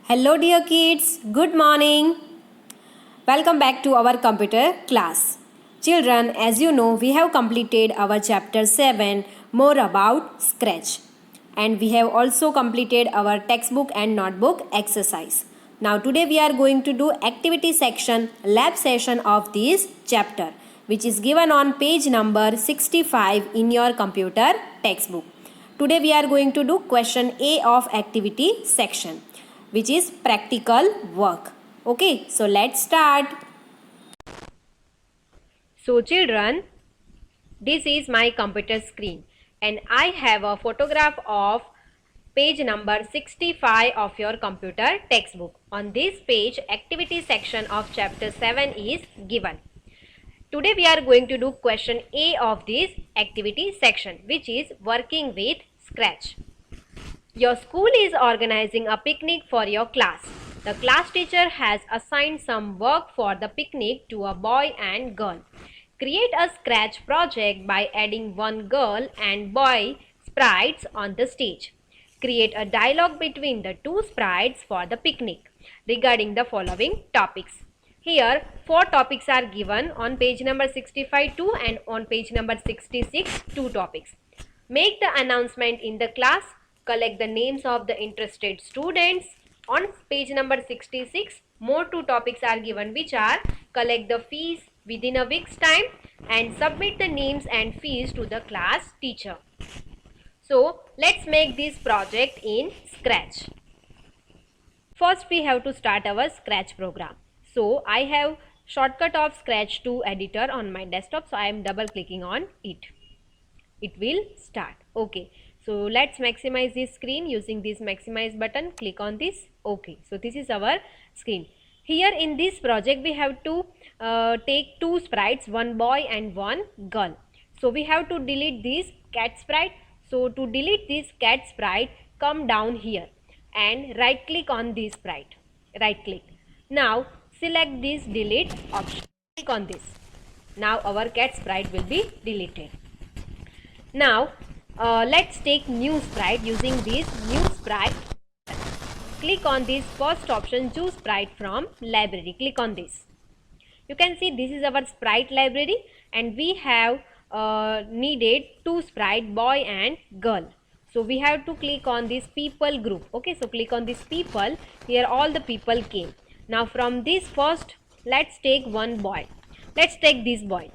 Hello dear kids, good morning. Welcome back to our computer class. Children, as you know, we have completed our chapter 7 more about Scratch. And we have also completed our textbook and notebook exercise. Now today we are going to do activity section, lab session of this chapter, which is given on page number 65 in your computer textbook. Today we are going to do question A of activity section, which is practical work. Okay, so let's start. So children, this is my computer screen and I have a photograph of page number 65 of your computer textbook. On this page, activity section of chapter 7 is given. Today we are going to do question A of this activity section, which is working with Scratch. Your school is organizing a picnic for your class. The class teacher has assigned some work for the picnic to a boy and girl. Create a Scratch project by adding one girl and boy sprites on the stage. Create a dialogue between the two sprites for the picnic regarding the following topics. Here, 4 topics are given on page number 65 2 and on page number 66 2 topics. Make the announcement in the class. Collect the names of the interested students. On page number 66, more 2 topics are given, which are collect the fees within a week's time and submit the names and fees to the class teacher. So, let's make this project in Scratch. First, we have to start our Scratch program. So, I have shortcut of Scratch to editor on my desktop. So, I am double clicking on it. It will start. Okay. So let's maximize this screen using this maximize button. Click on this. Okay. So this is our screen. Here in this project we have to take 2 sprites, one boy and one girl. So we have to delete this cat sprite. So to delete this cat sprite, come down here and right click on this sprite. Right click. Now select this delete option. Click on this. Now our cat sprite will be deleted. Now let's take new sprite using this new sprite. Click on this first option, choose sprite from library. Click on this. You can see this is our sprite library and we have needed 2 sprite, boy and girl. So we have to click on this people group. Okay, so click on this people. Here all the people came. Now from this first, let's take one boy. Let's take this boy.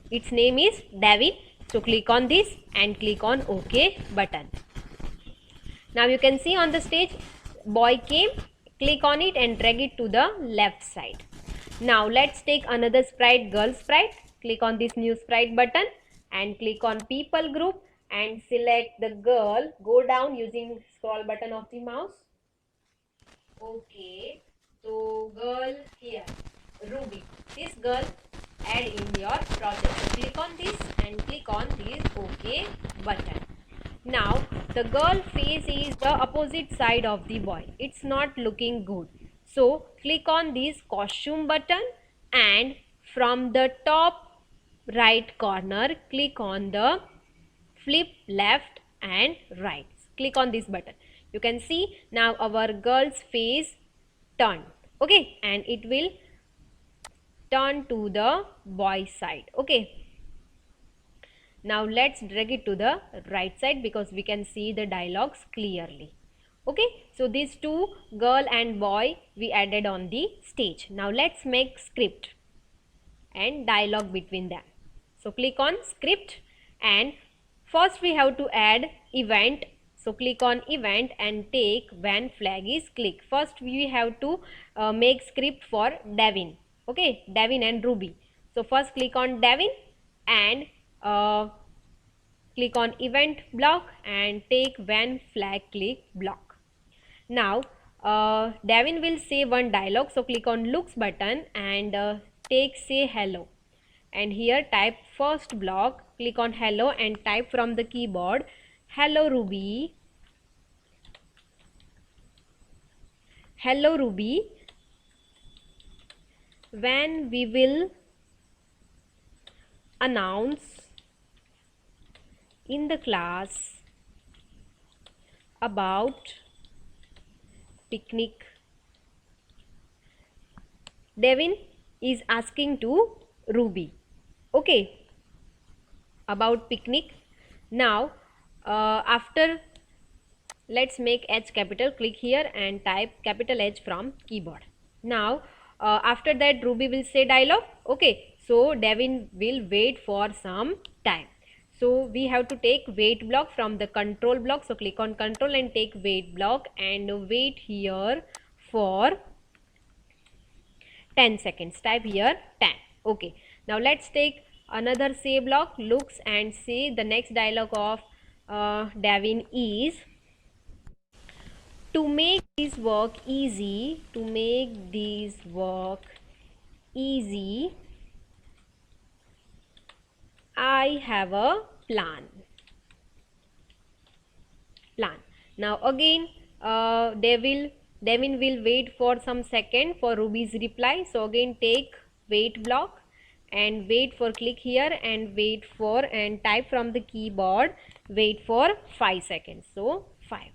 Its name is David. So click on this and click on OK button. Now you can see on the stage boy came, click on it and drag it to the left side. Now let's take another sprite, girl sprite. Click on this new sprite button and click on people group and select the girl. Go down using scroll button of the mouse. Okay, so girl here, Ruby. This girl add in your project. So click on this and click on this OK button. Now the girl face is the opposite side of the boy. It's not looking good. So click on this costume button and from the top right corner click on the flip left and right. Click on this button. You can see now our girl's face turned. Okay, and it will turn to the boy side. Okay, now let's drag it to the right side because we can see the dialogues clearly. Okay, so these 2, girl and boy, we added on the stage. Now let's make script and dialogue between them. So click on script and first we have to add event. So click on event and take when flag is clicked. First we have to make script for Devin. Okay, Devin and Ruby. So first click on Devin and click on event block and take when flag click block. Now Devin will say one dialogue. So click on looks button and take say hello. And here type first block, click on hello and type from the keyboard, hello Ruby. Hello Ruby. When we will announce in the class about picnic Devin is asking to Ruby, okay, about picnic. Now, after, let's make H capital. Click here and type capital H from keyboard. Now, after that, Ruby will say dialogue. Okay, so Devin will wait for some time. So we have to take wait block from the control block. So click on control and take wait block and wait here for 10 seconds. Type here 10. Okay, now let's take another say block. Looks and say the next dialogue of Devin is, to make this work easy, I have a plan. Now again, Devin will wait for some second for Ruby's reply. So again take wait block and wait for, click here and wait for, and type from the keyboard wait for 5 seconds. So 5.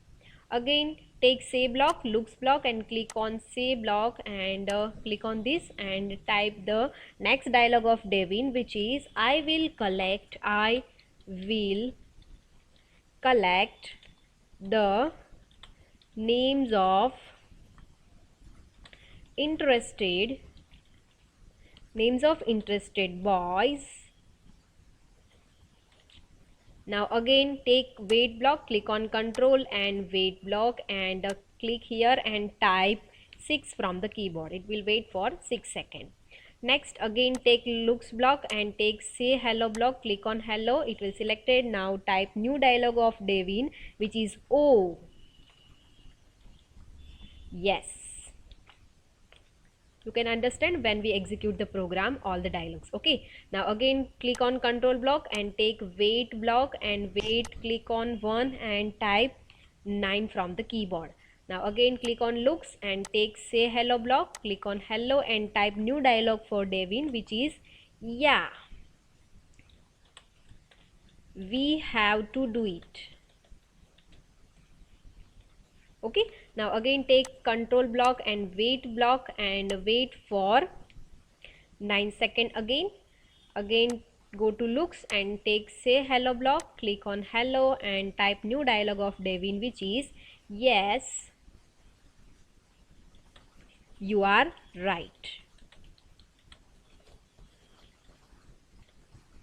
Again take say block, looks block and click on say block and click on this and type the next dialogue of Devin, which is, I will collect the names of interested boys. Now again take wait block, click on control and wait block and click here and type 6 from the keyboard. It will wait for 6 seconds. Next again take looks block and take say hello block, click on hello, it will selected. Now type new dialogue of Devin, which is, oh yes. You can understand when we execute the program all the dialogues. Okay, now again click on control block and take wait block and wait, click on 1 and type 9 from the keyboard. Now again click on looks and take say hello block, click on hello and type new dialogue for Devin, which is, yeah, we have to do it. Okay, now again take control block and wait block and wait for 9 seconds. Again go to looks and take say hello block, click on hello and type new dialogue of Devin, which is, yes, you are right.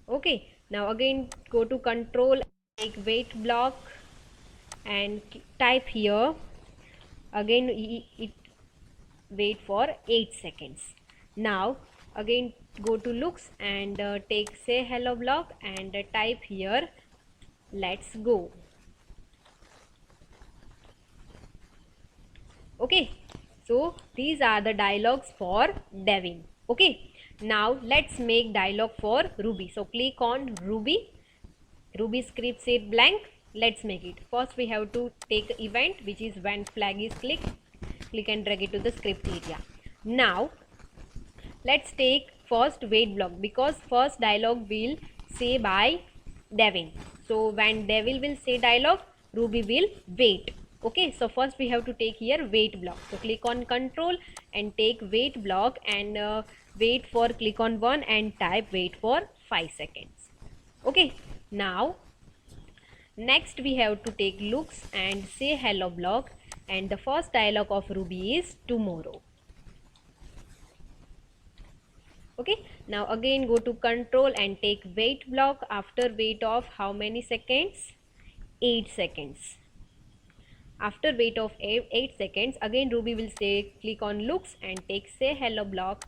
Okay, now again go to control, take wait block and type here again it wait for 8 seconds. Now again go to looks and take say hello block and type here let's go. Okay, so these are the dialogues for Devin. Okay, now let's make dialogue for Ruby. So click on Ruby script set blank. Let's make it. First we have to take event, which is when flag is clicked. Click and drag it to the script area. Now let's take first wait block, because first dialogue will say by Devin. So when Devin will say dialogue, Ruby will wait. Okay, so first we have to take here wait block. So click on control and take wait block and wait for, click on 1 and type wait for 5 seconds. Okay, now next we have to take looks and say hello block, and the first dialogue of Ruby is tomorrow. Okay, now again go to control and take wait block. After wait of how many seconds? 8 seconds. After wait of 8 seconds, again Ruby will say click on looks and take say hello block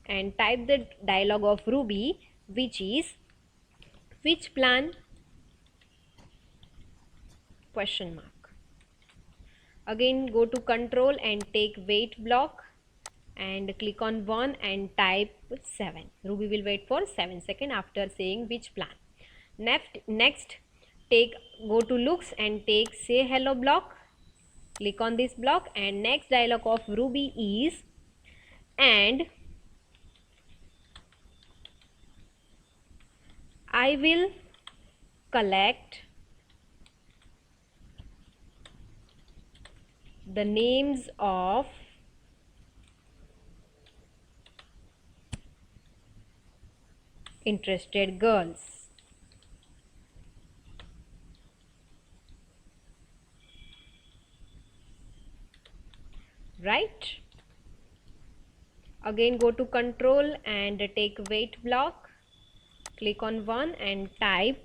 and type the dialogue of Ruby, which is, which plan? Question mark. Again go to control and take wait block and click on 1 and type 7. Ruby will wait for 7 seconds after saying which plan. Next go to looks and take say hello block, click on this block, and next dialogue of Ruby is, and I will collect the names of interested girls. Right? Again go to control and take wait block. Click on 1 and type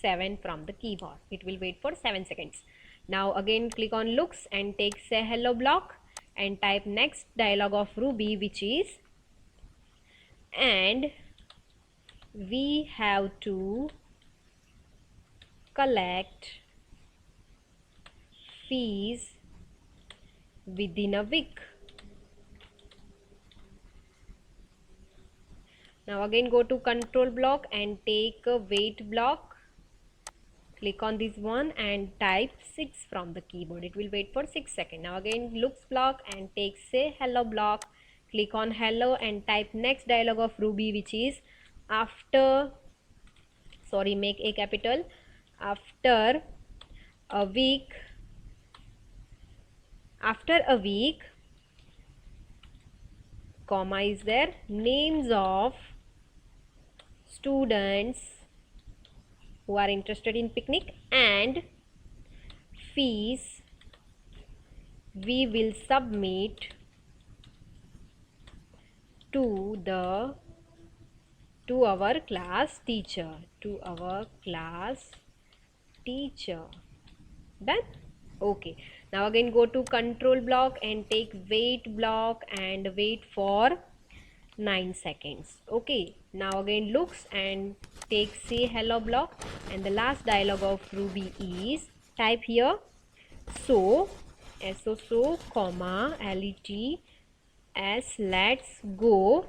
7 from the keyboard. It will wait for 7 seconds. Now again click on looks and take say hello block and type next dialog of Ruby, which is, and we have to collect fees within a week. Now again go to control block and take a wait block. Click on this one and type 6 from the keyboard. It will wait for 6 seconds. Now again looks block and take say hello block. Click on hello and type next dialog of Ruby, which is after, sorry, make a capital, after a week, comma is there, names of students who are interested in picnic and fees we will submit to our class teacher, Done? Okay. Now again go to control block and take wait block and wait for 9 seconds. Okay. Now again looks and take say hello block, and the last dialog of Ruby is type here so, so, comma, LETS, let's go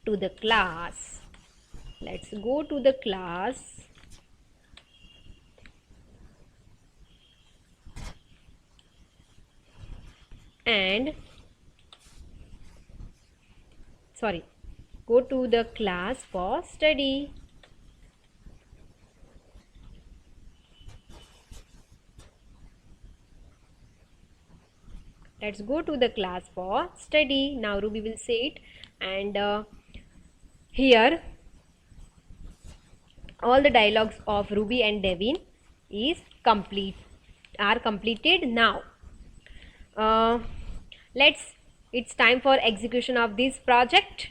to the class. Let's go to the class. And go to the class for study. Let's go to the class for study. Now Ruby will say it, and here all the dialogues of Ruby and Devin are completed. Now it's time for execution of this project.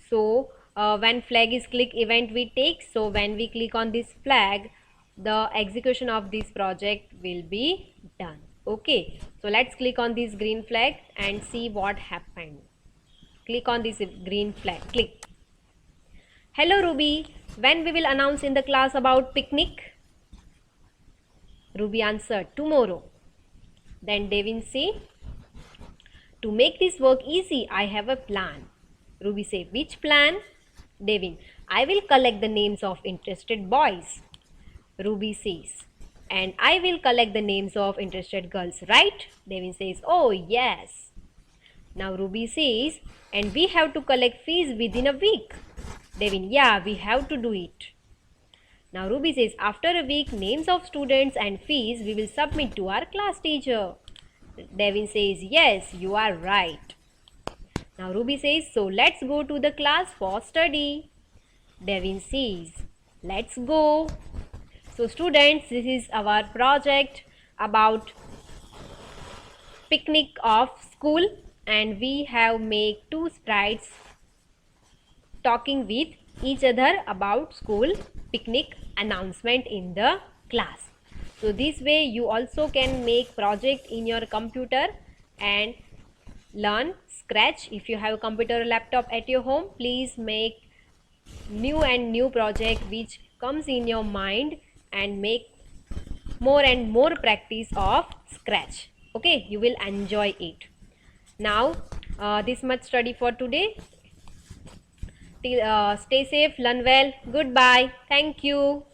So when flag is click, event we take. So when we click on this flag, the execution of this project will be done. Okay, so let's click on this green flag and see what happened. Click on this green flag. Click. Hello Ruby, when we will announce in the class about picnic? Ruby answered, tomorrow. Then Devin say, to make this work easy, I have a plan. Ruby say, which plan? Devin, I will collect the names of interested boys. Ruby says, and I will collect the names of interested girls, right? Devin says, oh yes. Now Ruby says, and we have to collect fees within a week. Devin, yeah, we have to do it. Now Ruby says, after a week, names of students and fees we will submit to our class teacher. Devin says, yes, you are right. Now Ruby says, so let's go to the class for study. Devin says, let's go. So students, this is our project about picnic of school, and we have made 2 sprites talking with each other about school picnic announcement in the class. So this way you also can make project in your computer and learn Scratch. If you have a computer or laptop at your home, please make new project which comes in your mind and make more and more practice of Scratch. Okay, you will enjoy it. Now this much study for today. Stay safe, learn well. Goodbye. Thank you.